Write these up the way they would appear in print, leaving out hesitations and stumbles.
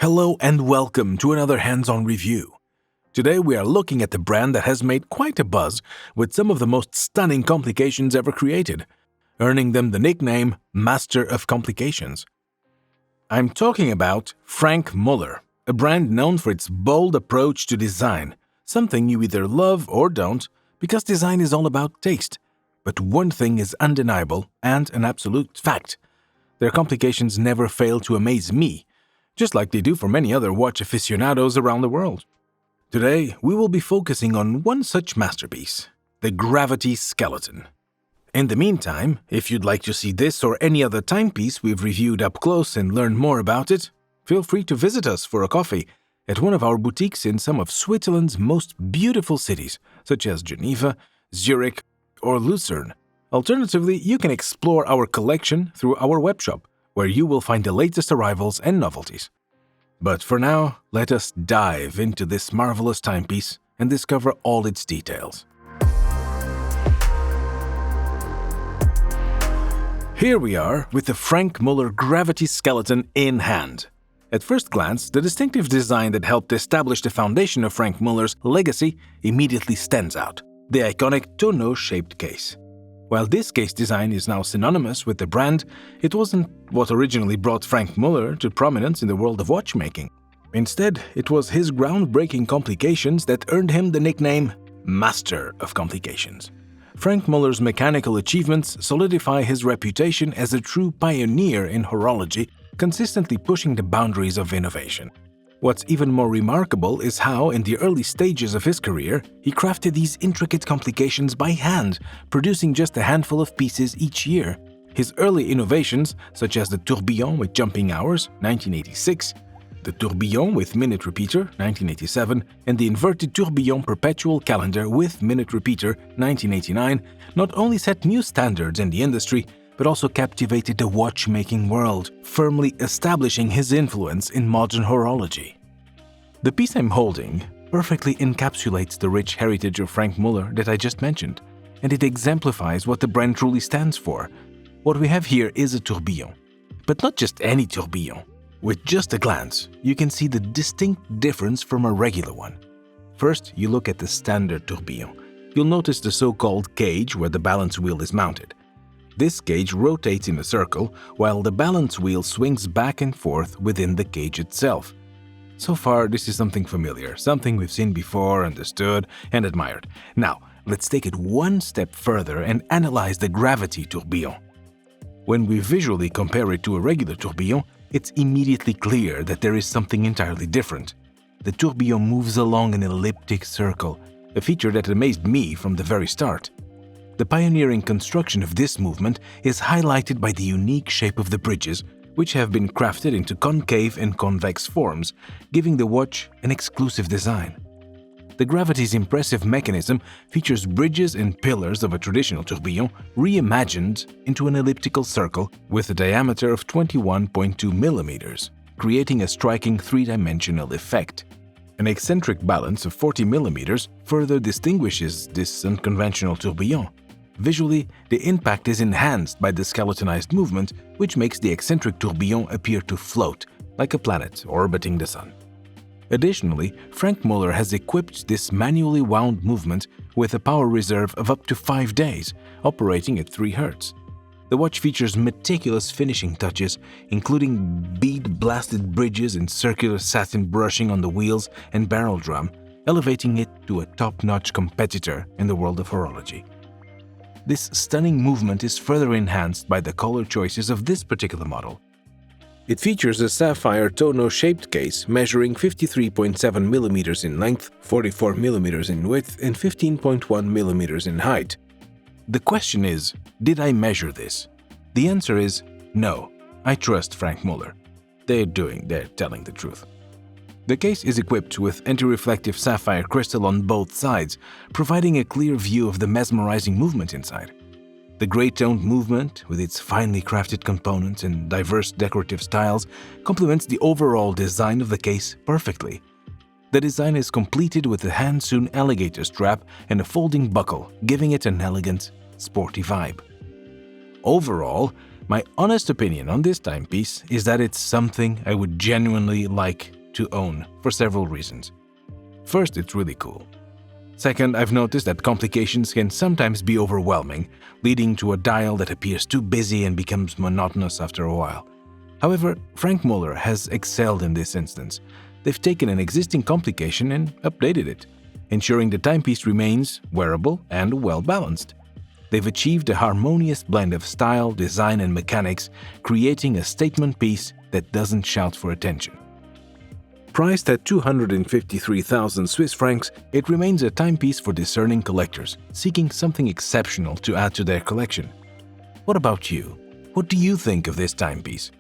Hello and welcome to another hands-on review. Today we are looking at the brand that has made quite a buzz with some of the most stunning complications ever created, earning them the nickname Master of Complications. I'm talking about Franck Muller, a brand known for its bold approach to design, something you either love or don't, because design is all about taste. But one thing is undeniable and an absolute fact. Their complications never fail to amaze me, just like they do for many other watch aficionados around the world. Today, we will be focusing on one such masterpiece, the Gravity Skeleton. In the meantime, if you'd like to see this or any other timepiece we've reviewed up close and learn more about it, feel free to visit us for a coffee at one of our boutiques in some of Switzerland's most beautiful cities, such as Geneva, Zurich, or Lucerne. Alternatively, you can explore our collection through our webshop, where you will find the latest arrivals and novelties. But for now, let us dive into this marvelous timepiece and discover all its details. Here we are with the Franck Muller Gravity Skeleton in hand. At first glance, the distinctive design that helped establish the foundation of Franck Muller's legacy immediately stands out: the iconic tonneau-shaped case. While this case design is now synonymous with the brand, it wasn't what originally brought Franck Muller to prominence in the world of watchmaking. Instead, it was his groundbreaking complications that earned him the nickname Master of Complications. Franck Muller's mechanical achievements solidify his reputation as a true pioneer in horology, consistently pushing the boundaries of innovation. What's even more remarkable is how, in the early stages of his career, he crafted these intricate complications by hand, producing just a handful of pieces each year. His early innovations, such as the tourbillon with jumping hours, 1986, the tourbillon with minute repeater, 1987, and the inverted tourbillon perpetual calendar with minute repeater, 1989, not only set new standards in the industry, but also captivated the watchmaking world, firmly establishing his influence in modern horology. The piece I'm holding perfectly encapsulates the rich heritage of Franck Muller that I just mentioned, and it exemplifies what the brand truly stands for. What we have here is a tourbillon, but not just any tourbillon. With just a glance, you can see the distinct difference from a regular one. First, you look at the standard tourbillon. You'll notice the so-called cage where the balance wheel is mounted. This cage rotates in a circle, while the balance wheel swings back and forth within the cage itself. So far, this is something familiar, something we've seen before, understood, and admired. Now, let's take it one step further and analyze the Gravity tourbillon. When we visually compare it to a regular tourbillon, it's immediately clear that there is something entirely different. The tourbillon moves along an elliptic circle, a feature that amazed me from the very start. The pioneering construction of this movement is highlighted by the unique shape of the bridges, which have been crafted into concave and convex forms, giving the watch an exclusive design. The Gravity's impressive mechanism features bridges and pillars of a traditional tourbillon reimagined into an elliptical circle with a diameter of 21.2 millimeters, creating a striking three-dimensional effect. An eccentric balance of 40 millimeters further distinguishes this unconventional tourbillon. Visually, the impact is enhanced by the skeletonized movement, which makes the eccentric tourbillon appear to float, like a planet orbiting the sun. Additionally, Franck Muller has equipped this manually wound movement with a power reserve of up to 5 days, operating at 3 Hz. The watch features meticulous finishing touches, including bead-blasted bridges and circular satin brushing on the wheels and barrel drum, elevating it to a top-notch competitor in the world of horology. This stunning movement is further enhanced by the color choices of this particular model. It features a sapphire tonneau-shaped case measuring 53.7 mm in length, 44 mm in width, and 15.1 mm in height. The question is, did I measure this? The answer is no. I trust Franck Muller. They're telling the truth. The case is equipped with anti-reflective sapphire crystal on both sides, providing a clear view of the mesmerizing movement inside. The gray-toned movement, with its finely crafted components and diverse decorative styles, complements the overall design of the case perfectly. The design is completed with a hand-sewn alligator strap and a folding buckle, giving it an elegant, sporty vibe. Overall, my honest opinion on this timepiece is that it's something I would genuinely like to own for several reasons. First, it's really cool. Second, I've noticed that complications can sometimes be overwhelming, leading to a dial that appears too busy and becomes monotonous after a while. However, Franck Muller has excelled in this instance. They've taken an existing complication and updated it, ensuring the timepiece remains wearable and well-balanced. They've achieved a harmonious blend of style, design, and mechanics, creating a statement piece that doesn't shout for attention. Priced at 253,000 Swiss francs, it remains a timepiece for discerning collectors seeking something exceptional to add to their collection. What about you? What do you think of this timepiece?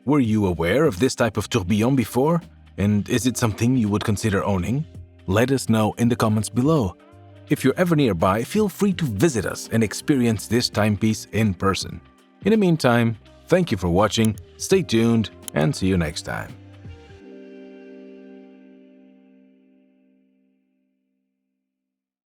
Were you aware of this type of tourbillon before? And is it something you would consider owning? Let us know in the comments below. If you're ever nearby, feel free to visit us and experience this timepiece in person. In the meantime, thank you for watching, stay tuned, and see you next time.